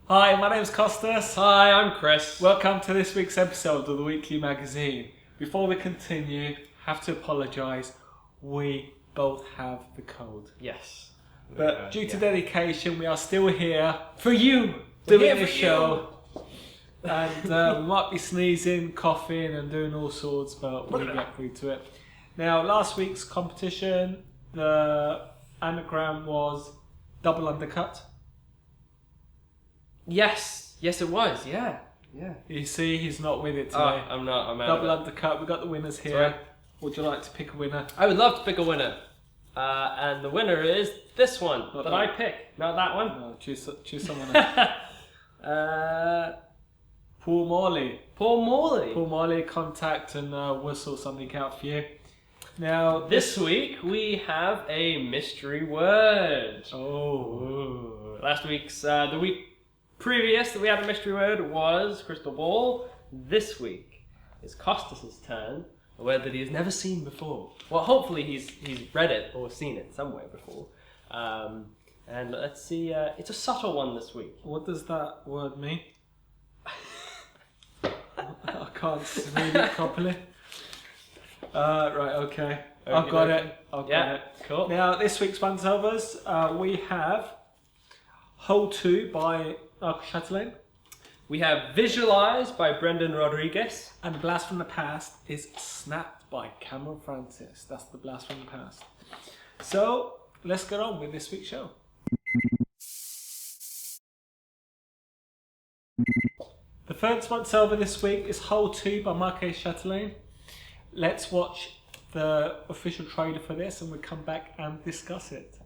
Hi, my name's Costas. Hi, I'm Chris. Welcome to this week's episode of the Weekly Magazine. Before we continue, have to apologise. We both have the cold. Yes. But due to dedication, we are still here For you! doing this show. And we might be sneezing, coughing and doing all sorts, but we'll get through to it. Now, last week's competition, the anagram was double undercut. Yes, it was, yeah. You see, he's not with it today. Oh, I'm not, I'm out Double of it. undercut, we've got the winners here. Sorry. Would you like to pick a winner? I would love to pick a winner. And the winner is this one Not that that. I pick. Not that one. No, choose someone else. Paul Morley. Paul Morley. Paul Morley, contact and we'll sort something out for you. Now, This week we have a mystery word. Oh. Last week's, the week previous that we had a mystery word was crystal ball. This week is Costas' turn. A word that he has never seen before. Well, hopefully he's read it or seen it somewhere before. And let's see, it's a subtle one this week. What does that word mean? I can't read it properly. Right, okay. I've got it. I've got it. Cool. Now, this week's one-overs, we have Hole 2 by Mickael Chatelain. We have Visualize by Brendan Rodrigues. And the Blast from the Past is Snapped by Cameron Francis. That's the Blast from the Past. So, let's get on with this week's show. The first one over this week is Hole 2 by Mickael Chatelain. Let's watch the official trailer for this and we'll come back and discuss it.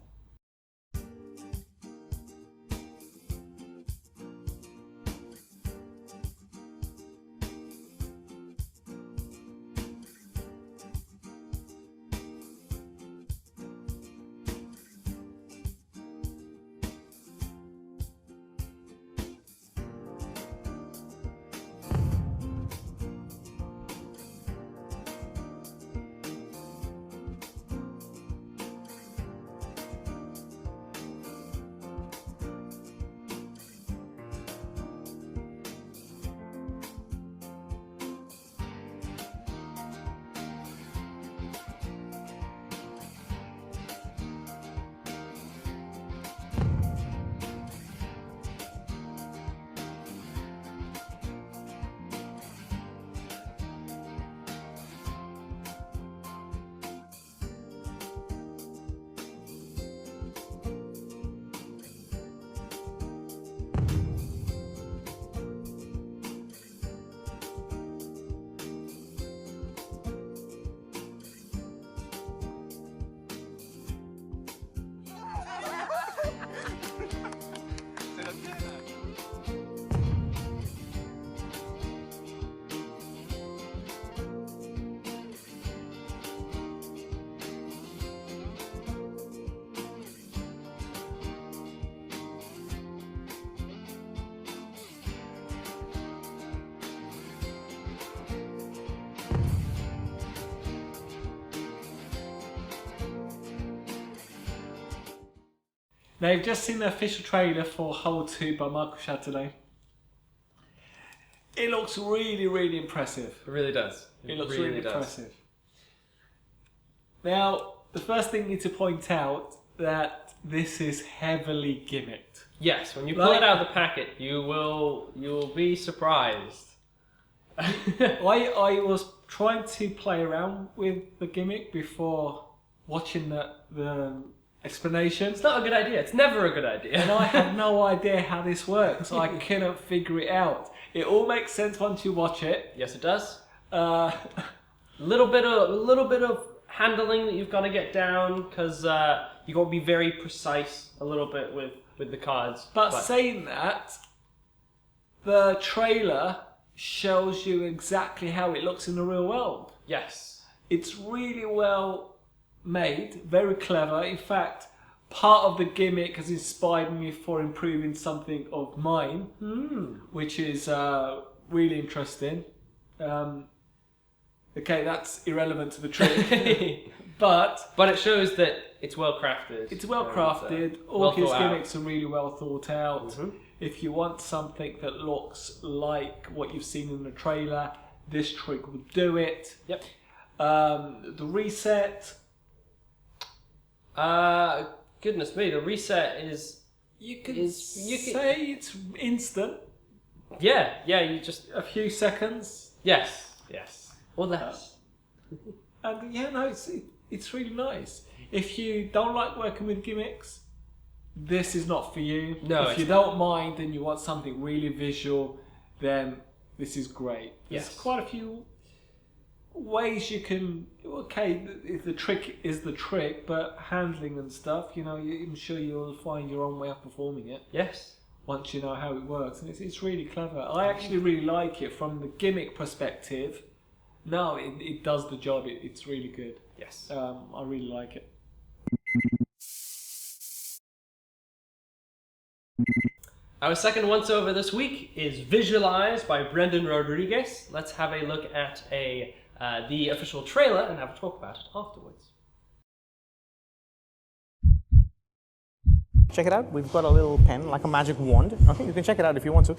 Now, you've just seen the official trailer for Hole 2 by Mickael Chatelain. It looks really, really impressive. It really does. It looks really impressive. Now, the first thing you need to point out that this is heavily gimmicked. Yes, when you pull it out of the packet, you'll be surprised. I was trying to play around with the gimmick before watching the explanation. It's not a good idea. It's never a good idea. And I had no idea how this works. I couldn't figure it out. It all makes sense once you watch it. Yes, it does. Uh, little bit of handling that you've got to get down because you got to be very precise a little bit with the cards. but saying that, the trailer shows you exactly how it looks in the real world. Yes. It's really well made, very clever. In fact, part of the gimmick has inspired me for improving something of mine, which is really interesting. Okay, that's irrelevant to the trick. But it shows that it's well crafted. It's well crafted. All well his thought gimmicks are really well thought out. If you want something that looks like what you've seen in the trailer, this trick will do it. Yep. The reset. Goodness me, the reset is... You could say it's instant. Yeah, you just... A few seconds. Yes. Or less. And yeah, no, it's really nice. If you don't like working with gimmicks, this is not for you. No, if you don't mind and you want something really visual, then this is great. There's quite a few ways you can... Okay, the trick is the trick, but handling and stuff, I'm sure you'll find your own way of performing it. Yes. Once you know how it works. And it's really clever. I actually really like it from the gimmick perspective. No, it does the job. It's really good. Yes. I really like it. Our second once-over this week is Visualize by Brendan Rodrigues. Let's have a look at the official trailer and have a talk about it afterwards. Check it out. We've got a little pen, like a magic wand. Okay, you can check it out if you want to.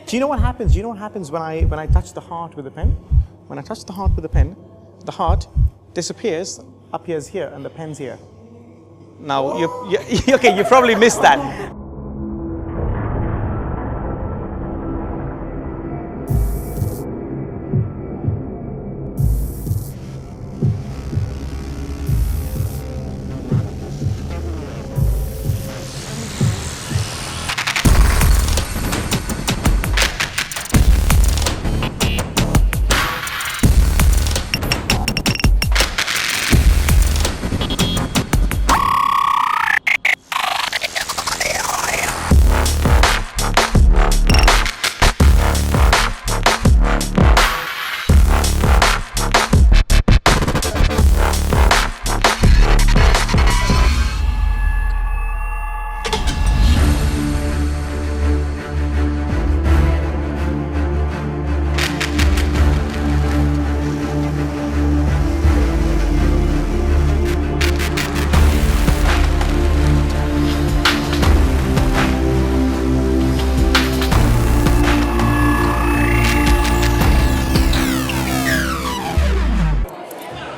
Do you know what happens? Do you know what happens when I touch the heart with the pen? When I touch the heart with the pen, the heart disappears, appears here, and the pen's here. Now, okay, you probably missed that.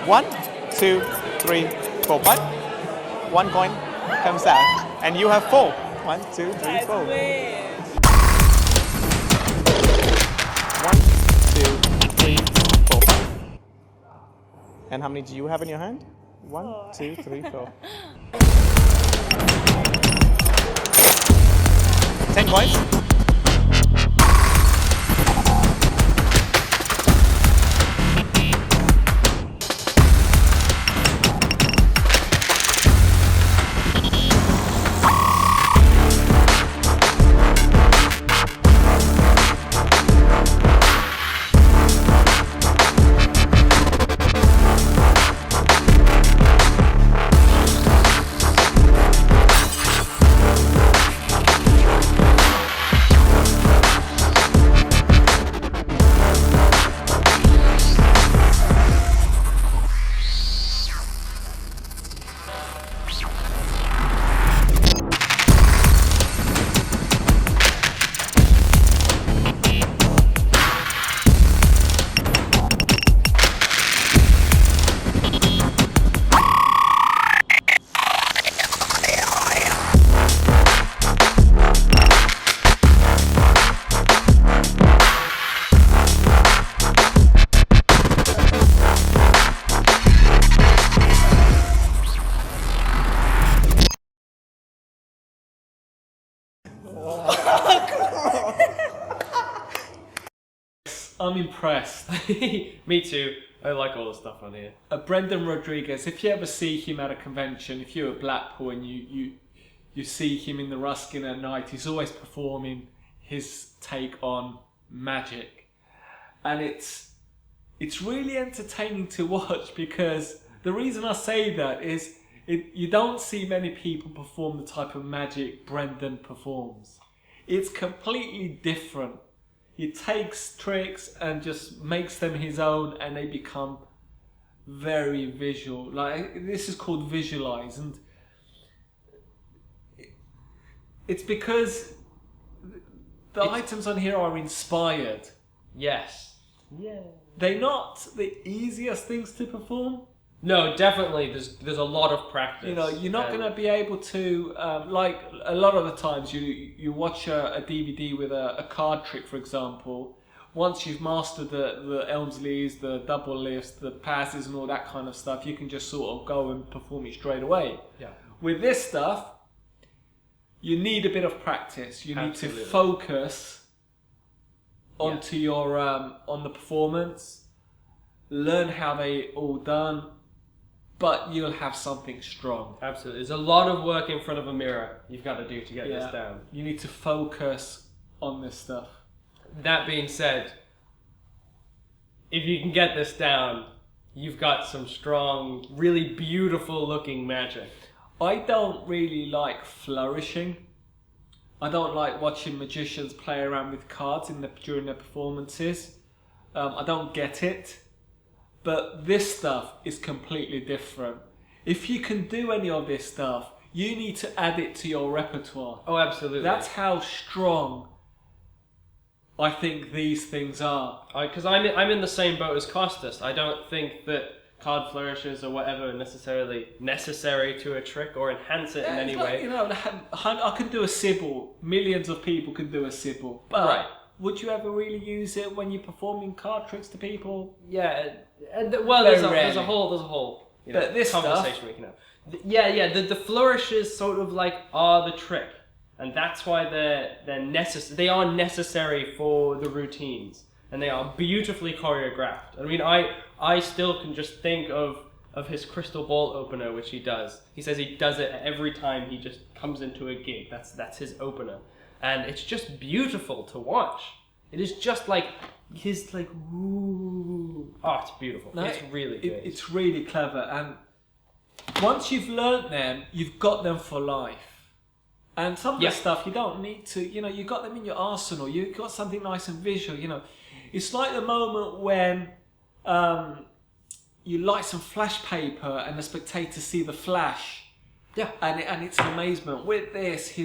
One, two, three, four. One coin comes out, and you have four. 1, 2, 3, 4. 1, 2, 3, 4. And how many do you have in your hand? 1, 2, 3, 4. 10 coins. I'm impressed. Me too. I like all the stuff on here. Brendan Rodrigues, if you ever see him at a convention, if you're at Blackpool and you see him in the Ruskin at night, he's always performing his take on magic. And it's really entertaining to watch, because the reason I say that is you don't see many people perform the type of magic Brendan performs. It's completely different. He takes tricks and just makes them his own, and they become very visual. Like, this is called Visualize, and It's because the items on here are inspired. Yes. Yeah. They're not the easiest things to perform. No, definitely. There's a lot of practice. You know, you're not going to be able to like a lot of the times you watch a DVD with a card trick, for example. Once you've mastered the Elmsleys, the double lifts, the passes, and all that kind of stuff, you can just sort of go and perform it straight away. Yeah. With this stuff, you need a bit of practice. You need to focus onto your on the performance, learn how they all done, but you'll have something strong. Absolutely. There's a lot of work in front of a mirror you've got to do to get this down. You need to focus on this stuff. That being said, if you can get this down, you've got some strong, really beautiful looking magic. I don't really like flourishing. I don't like watching magicians play around with cards during their performances. I don't get it. But this stuff is completely different. If you can do any of this stuff, you need to add it to your repertoire. Oh, absolutely. That's how strong I think these things are. Because I'm in the same boat as Costas. I don't think that card flourishes or whatever are necessarily necessary to a trick or enhance it in any way. You know, I can do a Sybil. Millions of people can do a Sybil. But would you ever really use it when you're performing card tricks to people? Yeah. Well, there's a whole but this conversation stuff, we can have. The flourishes sort of like are the trick. And that's why they're necessary. They are necessary for the routines, and they are beautifully choreographed. I mean, I still can just think of his crystal ball opener, which he does. He says he does it every time he just comes into a gig. That's his opener, and it's just beautiful to watch. It is just like his like ooh. Oh, it's beautiful. No, it's really good. It's really clever, and once you've learnt them, you've got them for life. And some of the stuff you don't need to, you got them in your arsenal. You've got something nice and visual, It's like the moment when you light some flash paper and the spectators see the flash. Yeah. And it's an amazement. With this,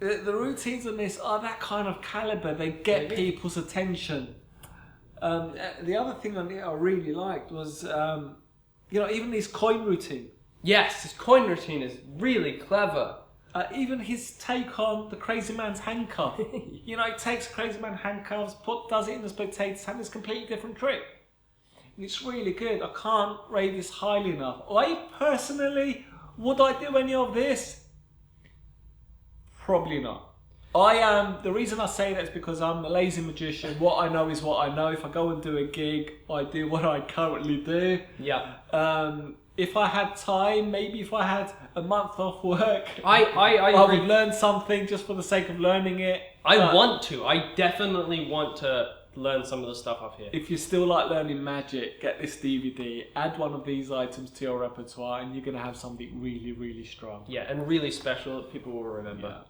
the routines on this are that kind of caliber. They get people's attention. The other thing on it I really liked was, even his coin routine. Yes, his coin routine is really clever. Even his take on the crazy man's handcuff. He takes crazy man handcuffs, does it in the spectator's hand. It's a completely different trick. And it's really good. I can't rate this highly enough. I personally, would I do any of this? Probably not. The reason I say that is because I'm a lazy magician. What I know is what I know. If I go and do a gig, I do what I currently do. Yeah. If I had time, maybe if I had a month off work, I would learn something just for the sake of learning it. I definitely want to learn some of the stuff up here. If you still like learning magic, get this DVD, add one of these items to your repertoire, and you're going to have something really, really strong. Yeah, and really special that people will remember. Yeah.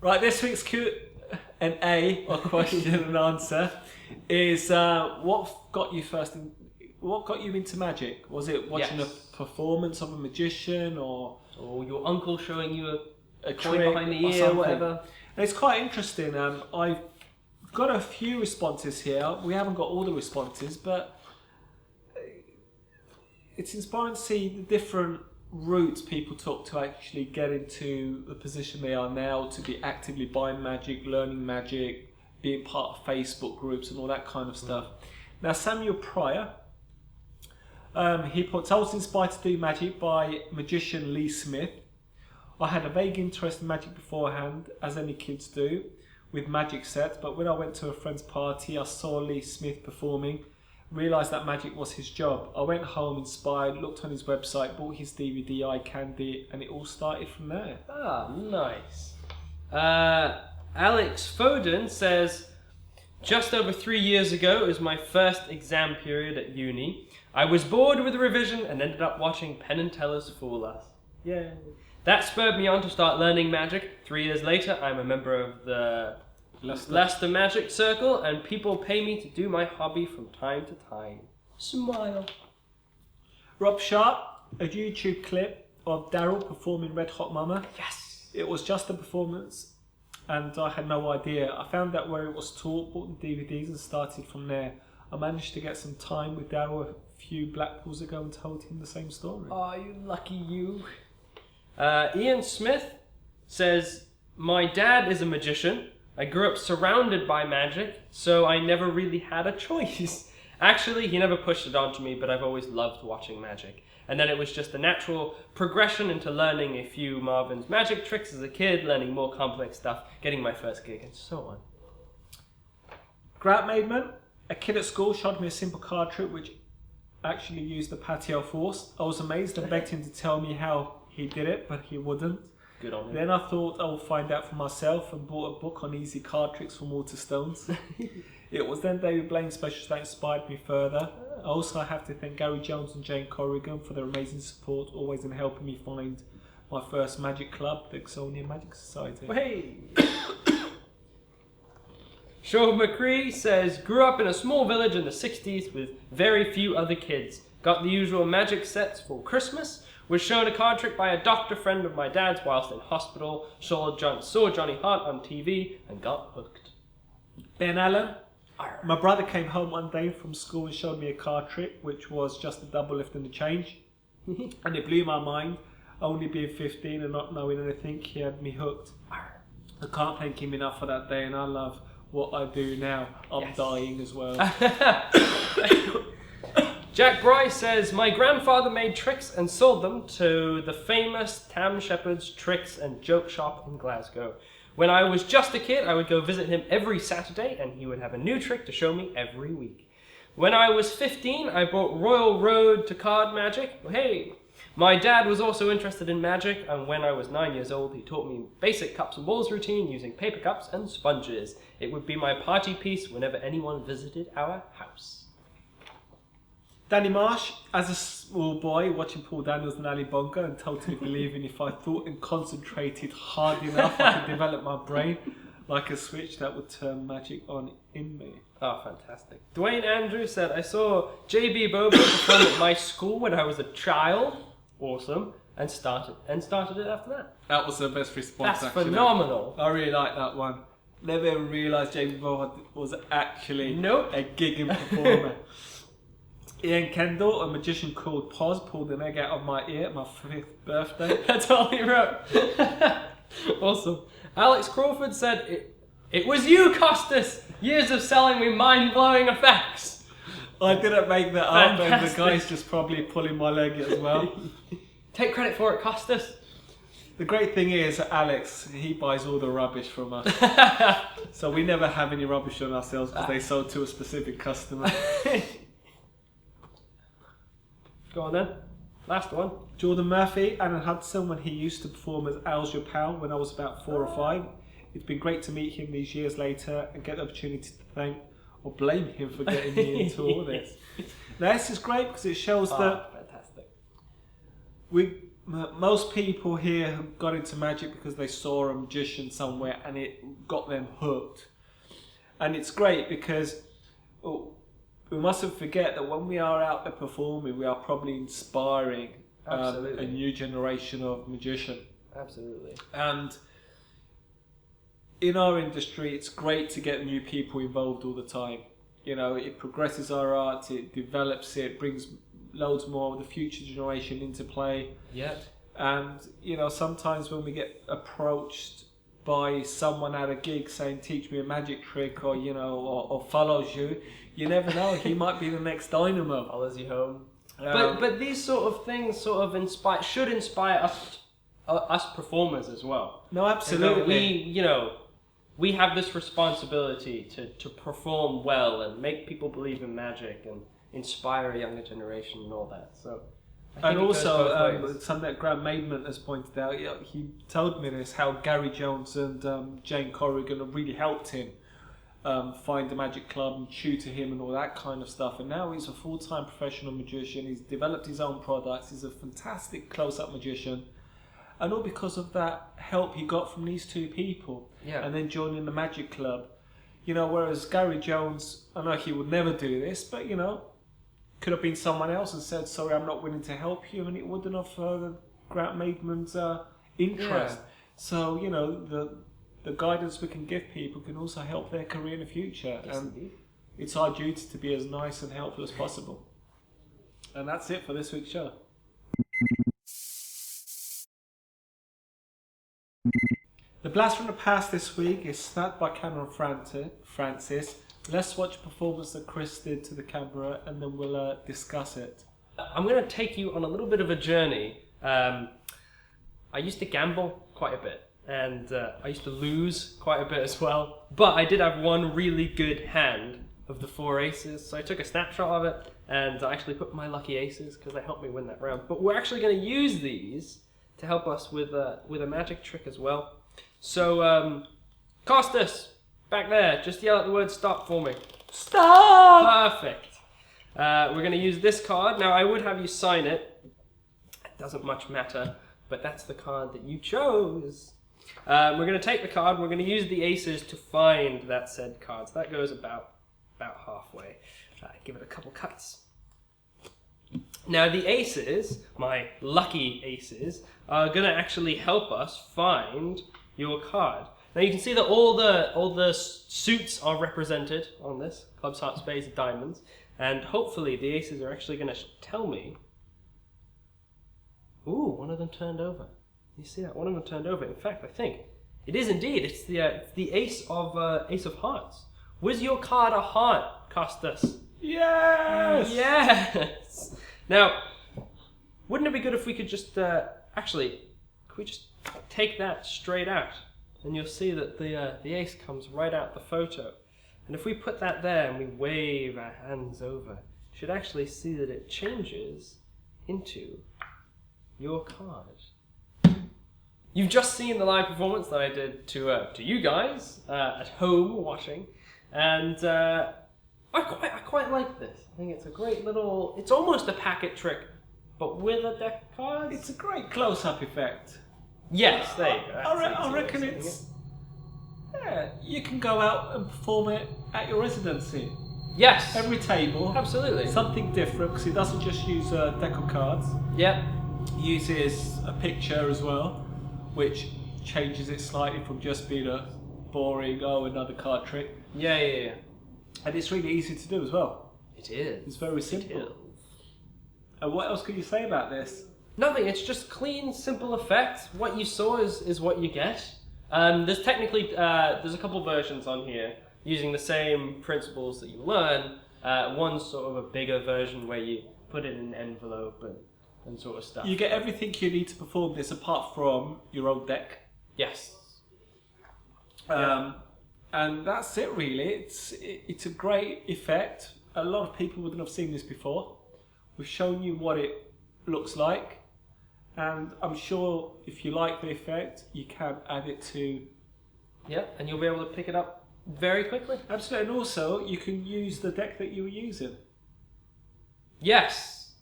Right, this week's Q&A, or question and answer, is what got you into magic? Was it watching a performance of a magician, or your uncle showing you a coin trick behind the or ear, or whatever? And it's quite interesting. I've got a few responses here. We haven't got all the responses, but it's inspiring to see the different routes people took to actually get into the position they are now, to be actively buying magic, learning magic, being part of Facebook groups and all that kind of stuff. Now, Samuel Pryor, he puts, I was inspired to do magic by magician Lee Smith. I had a vague interest in magic beforehand, as any kids do, with magic sets, but when I went to a friend's party, I saw Lee Smith performing, realised that magic was his job. I went home inspired, looked on his website, bought his DVD, Eye Candy, and it all started from there. Ah, nice. Alex Foden says, just over 3 years ago, it was my first exam period at uni. I was bored with the revision and ended up watching Penn and Teller's Fool Us. Yay. That spurred me on to start learning magic. 3 years later, I'm a member of the Leicester Magic Circle, and people pay me to do my hobby from time to time. Smile. Rob Sharp, a YouTube clip of Daryl performing Red Hot Mama. Yes. It was just a performance, and I had no idea. I found out where it was taught, bought the DVDs, and started from there. I managed to get some time with Daryl a few Blackpools ago and told him the same story. Oh, you lucky you. Ian Smith says, my dad is a magician. I grew up surrounded by magic, so I never really had a choice. Actually, he never pushed it onto me, but I've always loved watching magic. And then it was just a natural progression into learning a few Marvin's magic tricks as a kid, learning more complex stuff, getting my first gig, and so on. Grant Maidman, a kid at school showed me a simple card trick which actually used the patio force. I was amazed and begged him to tell me how he did it, but he wouldn't. Good on him. Then I thought I would find out for myself and bought a book on easy card tricks from Waterstones. It was then David Blaine's specials that inspired me further. Also, I have to thank Gary Jones and Jane Corrigan for their amazing support, always in helping me find my first magic club, the Exonian Magic Society. Hey! Sean McCree says, grew up in a small village in the 60s with very few other kids. Got the usual magic sets for Christmas. Was shown a card trick by a doctor friend of my dad's whilst in hospital. Saw Johnny Hart on TV and got hooked. Ben Allen. My brother came home one day from school and showed me a card trick, which was just a double lift and a change. And it blew my mind. Only being 15 and not knowing anything, he had me hooked. I can't thank him enough for that day, and I love what I do now. I'm dying as well. Jack Bryce says, my grandfather made tricks and sold them to the famous Tam Shepherd's Tricks and Joke Shop in Glasgow. When I was just a kid, I would go visit him every Saturday, and he would have a new trick to show me every week. When I was 15, I brought Royal Road to card magic. Hey! My dad was also interested in magic, and when I was 9 years old, he taught me basic cups and balls routine using paper cups and sponges. It would be my party piece whenever anyone visited our house. Danny Marsh, as a small boy watching Paul Daniels and Ali Bongo and totally believing if I thought and concentrated hard enough I could develop my brain like a switch that would turn magic on in me. Oh, fantastic. Dwayne Andrews said, I saw JB Bobo perform at my school when I was a child. Awesome. And started it after that. That was the best response. That's actually phenomenal. I really like that one. Never even realised JB Bobo was actually a gigging performer. Ian Kendall, a magician called Poz, pulled an egg out of my ear at my 5th birthday. That's all he wrote. Awesome. Alex Crawford said, it was you, Costas! Years of selling me mind-blowing effects. I didn't make that up, and the guy's just probably pulling my leg as well. Take credit for it, Costas. The great thing is, Alex, he buys all the rubbish from us. So we never have any rubbish on ourselves because they sold to a specific customer. Go on then. Last one. Jordan Murphy, Alan Hudson, when he used to perform as Al's Your Pal when I was about 4 or 5. It's been great to meet him these years later and get the opportunity to thank or blame him for getting me into all this. Now this is great because it shows that fantastic. Most people here have got into magic because they saw a magician somewhere and it got them hooked. And it's great because we mustn't forget that when we are out there performing, we are probably inspiring a new generation of magician. Absolutely. And in our industry, it's great to get new people involved all the time. You know, it progresses our art, it develops it, brings loads more of the future generation into play. Yeah. And, you know, sometimes when we get approached by someone at a gig saying, teach me a magic trick, or, you know, or follows you, you never know, he might be the next dynamo. Follows you home. But these sort of things sort of should inspire us performers as well. No, absolutely. We have this responsibility to perform well and make people believe in magic and inspire a younger generation and all that. So, and also something that Graham Maidman has pointed out. He told me this, how Gary Jones and Jane Corrigan have really helped him find a magic club and tutor him and all that kind of stuff. And now he's a full-time professional magician. He's developed his own products. He's a fantastic close-up magician. And all because of that help he got from these two people. Yeah. And then joining the magic club. You know, whereas Gary Jones, I know he would never do this, but, you know, could have been someone else and said, sorry, I'm not willing to help you, and it wouldn't have made man's interest. Yeah. So, you know, the guidance we can give people can also help their career in the future. Yes, and indeed. it's our duty to be as nice and helpful as possible. And that's it for this week's show. The Blast from the Past this week is snapped by Cameron Francis. Let's watch a performance that Chris did to the camera, and then we'll discuss it. I'm going to take you on a little bit of a journey. I used to gamble quite a bit, and I used to lose quite a bit as well. But I did have one really good hand of the 4 aces, so I took a snapshot of it, and I actually put my lucky aces because they helped me win that round. But we're actually going to use these to help us with a magic trick as well. So, Costas, back there, just yell out the word stop for me. Stop! Perfect. We're going to use this card. Now, I would have you sign it. It doesn't much matter, but that's the card that you chose. We're going to take the card. We're going to use the aces to find that said card. So that goes about halfway. Give it a couple cuts. Now, the aces, my lucky aces, are going to actually help us find your card. Now you can see that all the suits are represented on this: clubs, hearts, spades, diamonds, and hopefully the aces are actually going to tell me. Ooh, one of them turned over. You see that? One of them turned over. In fact, I think it is indeed. It's the ace of hearts. Was your card a heart, Costas? Yes! Yes. Now, wouldn't it be good if we could just could we just take that straight out, and you'll see that the ace comes right out the photo. And if we put that there and we wave our hands over, you should actually see that it changes into your card. You've just seen the live performance that I did to you guys at home watching, and I quite like this. I think it's a great little. It's almost a packet trick, but with a deck of cards. It's a great close-up effect. Yes, there you go. I reckon it's... Yeah, you can go out and perform it at your residency. Yes. Every table. Absolutely. Something different, because he doesn't just use a deck of cards. Yep. He uses a picture as well, which changes it slightly from just being a boring, another card trick. Yeah. And it's really easy to do as well. It is. It's very simple. And what else can you say about this? Nothing, it's just clean, simple effect. What you saw is what you get. There's technically, there's a couple versions on here using the same principles that you learn. One's sort of a bigger version where you put it in an envelope and sort of stuff. You get everything you need to perform this apart from your own deck. Yes. And that's it really. It's a great effect. A lot of people wouldn't have seen this before. We've shown you what it looks like. And I'm sure if you like the effect, you can add it to... Yeah, and you'll be able to pick it up very quickly. Absolutely, and also you can use the deck that you were using. Yes.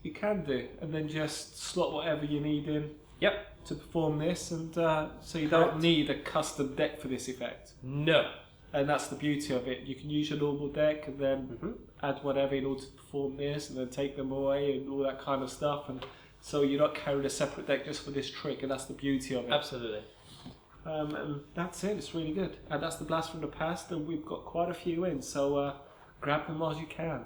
You can do, and then just slot whatever you need in to perform this, and so you don't need a custom deck for this effect. No. And that's the beauty of it. You can use your normal deck and then add whatever in order to perform this, and then take them away and all that kind of stuff. And so you're not carrying a separate deck just for this trick, and that's the beauty of it. Absolutely. And that's it. It's really good. And that's the Blast from the Past, and we've got quite a few in. So grab them while you can.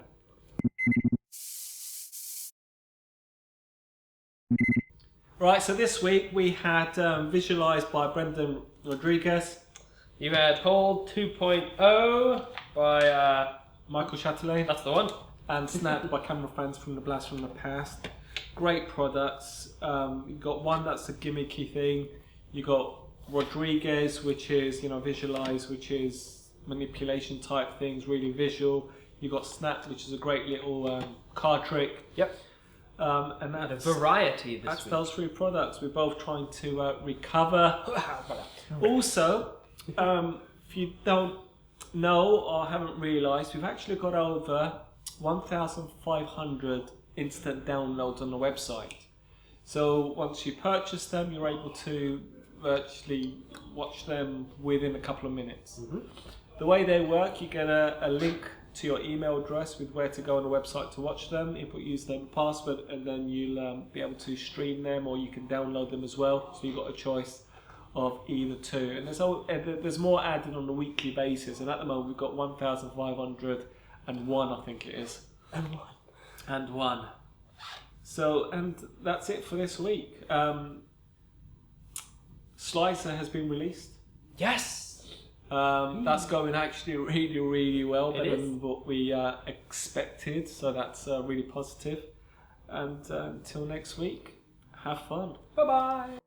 Right. So this week we had visualised by Brendan Rodrigues. You had Hold 2.0 by Mickael Chatelain. That's the one. And Snap by Camera Fans from the Blast from the Past. Great products. You got one that's a gimmicky thing. You got Rodrigues, which is visualize, which is manipulation type things, really visual. You got Snap, which is a great little card trick. Yep. And that's a variety this that's week. those three products. We're both trying to recover. Also, if you don't know or haven't realised, we've actually got over 1,500 instant downloads on the website. So once you purchase them, you're able to virtually watch them within a couple of minutes. The way they work, you get a link to your email address with where to go on the website to watch them. Input username and password, and then you'll be able to stream them, or you can download them as well. So you've got a choice of either two. And there's more added on a weekly basis. And at the moment we've got 1,501, I think it is. And one. So, and that's it for this week. Slicer has been released. Yes! That's going actually really, really well, better It is. than what we expected. So that's really positive. And until next week, have fun. Bye-bye!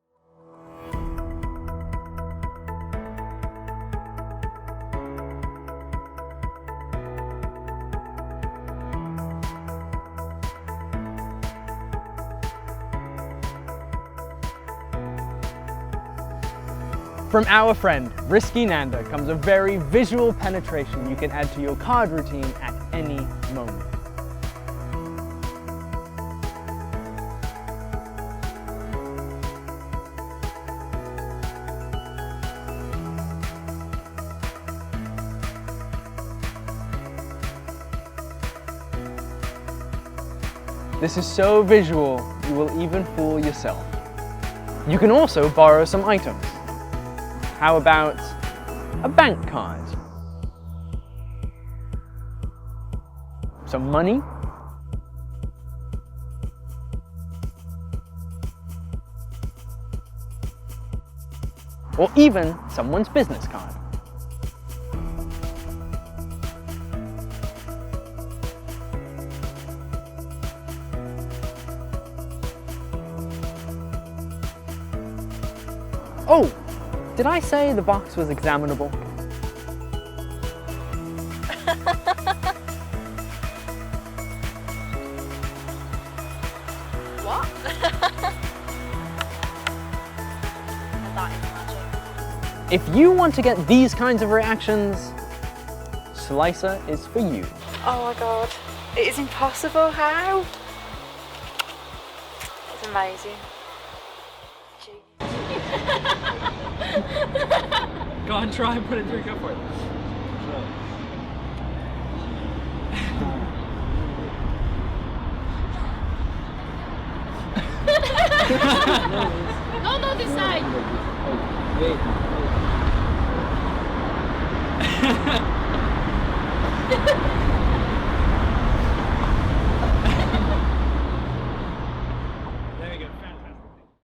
From our friend, Risky Nanda, comes a very visual penetration you can add to your card routine at any moment. This is so visual, you will even fool yourself. You can also borrow some items. How about a bank card? Some money? Or even someone's business card. Oh! Did I say the box was examinable? What? That is magic. If you want to get these kinds of reactions, Slicer is for you. Oh my god. It is impossible. How? It's amazing. Go on, try and put it through, go for it. No, this side. Wait.